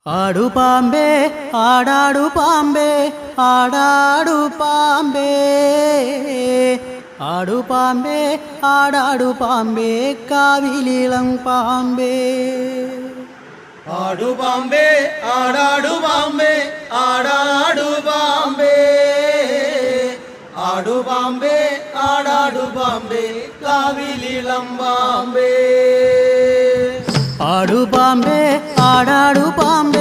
ആടു പാമ്പേ ആടാടു പാമ്പേ ആടാടു പാമ്പേ ആടു പാമ്പേ ആടാടു പാമ്പേ കാവിലിളം പാമ്പേ ആടു പാമ്പേ ആടാടു പാമ്പേ ആടാടു പാമ്പേ ആടു പാമ്പേ ആടാടു പാമ്പേ കാവിലിളം പാമ്പേ ആടു പാമ്പേ ആടാടു പാമ്പേ